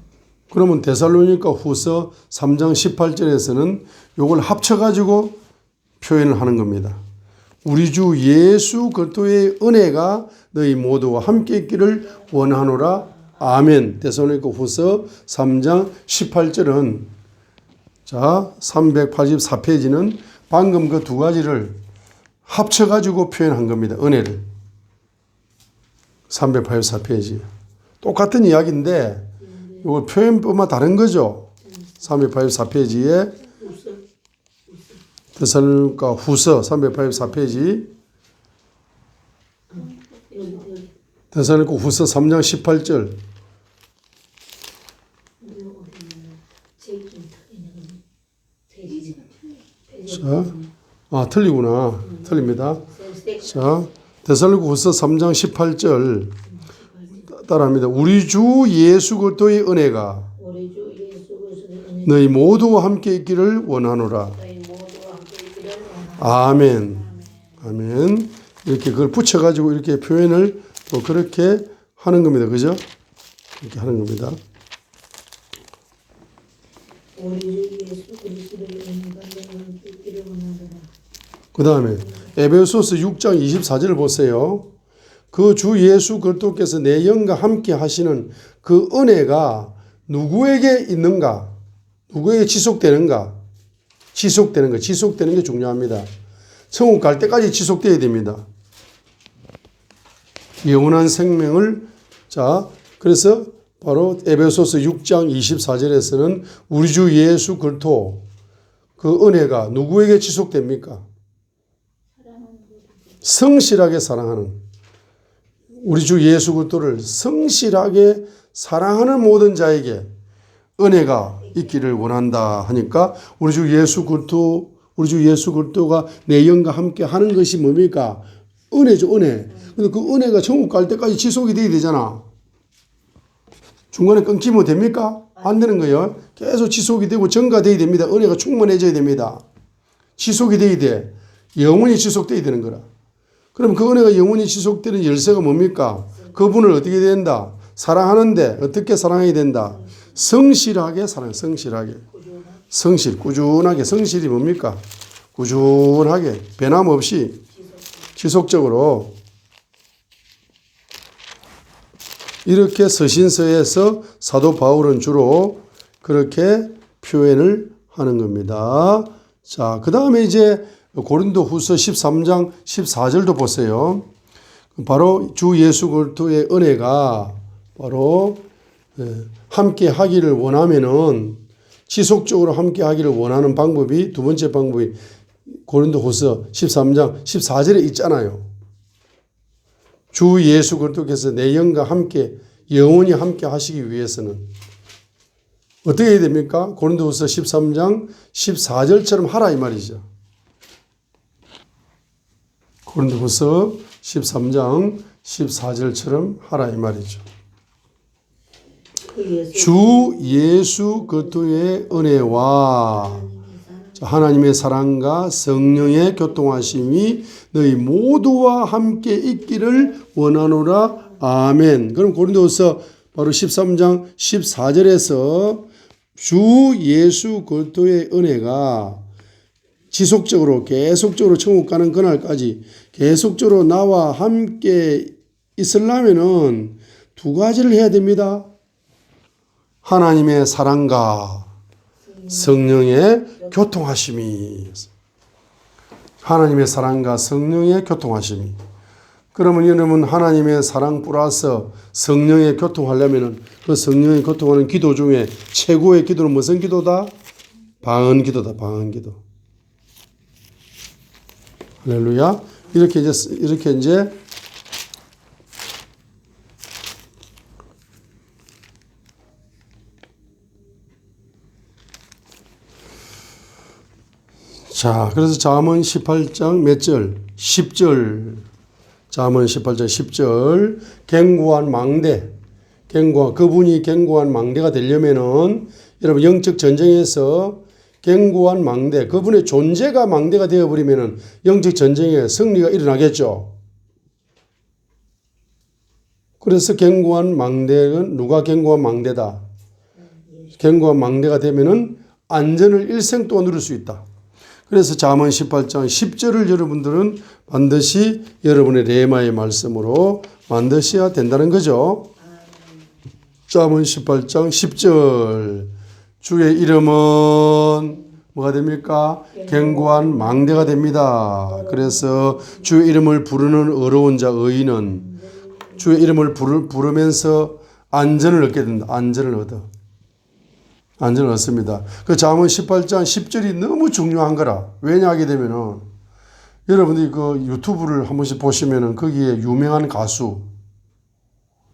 그러면 데살로니가 후서 3장 18절에서는 이걸 합쳐가지고 표현을 하는 겁니다. 우리 주 예수 그리스도의 은혜가 너희 모두와 함께 있기를 원하노라. 아멘. 데살로니가 후서 3장 18절은 자 384페이지는 방금 그 두 가지를 합쳐가지고 표현한 겁니다. 은혜를. 384페이지. 똑같은 이야기인데 이거 표현뿐만 다른 거죠. 384페이지에 데살로니가 후서 384페이지 데살로니가 후서 3장 18절. 자, 틀리구나. 틀립니다. 자, 데살로니가 후서 3장 18절 따라합니다. 우리 주 예수 그리스도의 은혜가 너희 모두와 함께 있기를 원하노라. 아멘. 아멘. 이렇게 그걸 붙여가지고 이렇게 표현을 또 그렇게 하는 겁니다. 그죠? 이렇게 하는 겁니다. 그 다음에 에베소서 6장 24절을 보세요. 그 주 예수 그리스도께서 내 영과 함께 하시는 그 은혜가 누구에게 있는가? 누구에게 지속되는가? 지속되는 게 중요합니다. 천국 갈 때까지 지속돼야 됩니다. 영원한 생명을, 자, 그래서 바로 에베소서 6장 24절에서는 우리 주 예수 그리스도 그 은혜가 누구에게 지속됩니까? 성실하게 사랑하는, 우리 주 예수 그리스도를 성실하게 사랑하는 모든 자에게 은혜가 있기를 원한다 하니까 우리 주 예수 그리스도가 내 영과 함께 하는 것이 뭡니까? 은혜죠, 은혜. 근데 그 은혜가 천국 갈 때까지 지속이 돼야 되잖아. 중간에 끊기면 됩니까? 안 되는 거예요. 계속 지속이 되고 증가돼야 됩니다. 은혜가 충만해져야 됩니다. 지속이 돼야 돼. 영원히 지속돼야 되는 거라. 그럼 그 은혜가 영원히 지속되는 열쇠가 뭡니까? 그분을 어떻게 된다? 사랑하는데 어떻게 사랑해야 된다? 성실하게 사랑, 성실하게. 성실, 꾸준하게. 성실이 뭡니까? 꾸준하게, 변함없이, 지속적으로. 이렇게 서신서에서 사도 바울은 주로 그렇게 표현을 하는 겁니다. 자, 그 다음에 이제 고린도 후서 13장 14절도 보세요. 바로 주 예수 그리스도의 은혜가 바로 함께 하기를 원하면은 지속적으로 함께 하기를 원하는 방법이, 두 번째 방법이 고린도 후서 13장 14절에 있잖아요. 주 예수 그리스도께서 내 영과 함께 영원히 함께 하시기 위해서는 어떻게 해야 됩니까? 고린도후서 13장 14절처럼 하라 이 말이죠. 고린도후서 13장 14절처럼 하라 이 말이죠. 주 예수 그리스도의 은혜와 하나님의 사랑과 성령의 교통하심이 너희 모두와 함께 있기를 원하노라. 아멘. 그럼 고린도후서 바로 13장 14절에서 주 예수 그리스도의 은혜가 지속적으로 계속적으로 천국 가는 그날까지 계속적으로 나와 함께 있으려면은 두 가지를 해야 됩니다. 하나님의 사랑과 성령의 교통하심이. 하나님의 사랑과 성령의 교통하심이. 그러면 여러분 하나님의 사랑 플러스 성령의 교통하려면 그 성령의 교통하는 기도 중에 최고의 기도는 무슨 기도다? 방언 기도다. 방언 기도. 할렐루야. 이렇게 이제 자, 그래서 잠언 18장 몇 절? 10절. 잠언 18장 10절. 견고한 망대. 그분이 견고한 망대가 되려면은 여러분 영적 전쟁에서 견고한 망대, 그분의 존재가 망대가 되어버리면은 영적 전쟁에 승리가 일어나겠죠. 그래서 견고한 망대는 누가 견고한 망대다? 견고한 망대가 되면은 안전을 일생 동안 누릴 수 있다. 그래서 잠언 18장 10절을 여러분들은 반드시 여러분의 레마의 말씀으로 만드셔야 된다는 거죠. 잠언 18장 10절. 주의 이름은 뭐가 됩니까? 견고한 망대가 됩니다. 그래서 주의 이름을 부르는 어려운 자 의인은 주의 이름을 부르면서 안전을 얻게 된다. 안전을 얻습니다. 그 잠언 18장 10절이 너무 중요한 거라. 왜냐 하게 되면은 여러분들이 그 유튜브를 한 번씩 보시면은 거기에 유명한 가수,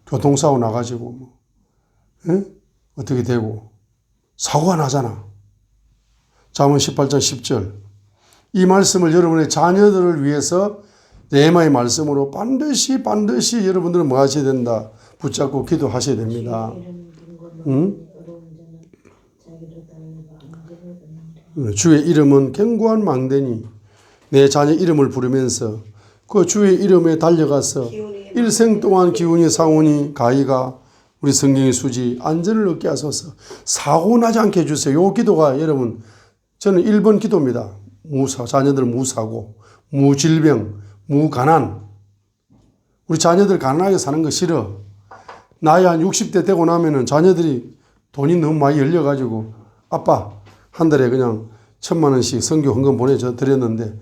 교통사고 나가지고 뭐 예? 어떻게 되고 사고가 나잖아. 잠언 18장 10절. 이 말씀을 여러분의 자녀들을 위해서 레마의 말씀으로 반드시 여러분들은 뭐 하셔야 된다. 붙잡고 기도하셔야 됩니다. 응? 주의 이름은 견고한 망대니 내 자녀 이름을 부르면서 그 주의 이름에 달려가서 일생 동안 기운이 상운이 가이가 우리 성경의 수지 안전을 얻게 하소서. 사고 나지 않게 해주세요. 요 기도가 여러분 저는 1번 기도입니다. 자녀들 무사고 무질병 무가난. 우리 자녀들 가난하게 사는 거 싫어. 나이 한 60대 되고 나면은 자녀들이 돈이 너무 많이 열려가지고 아빠 한 달에 그냥 1,000만 원씩 선교 헌금 보내줘 드렸는데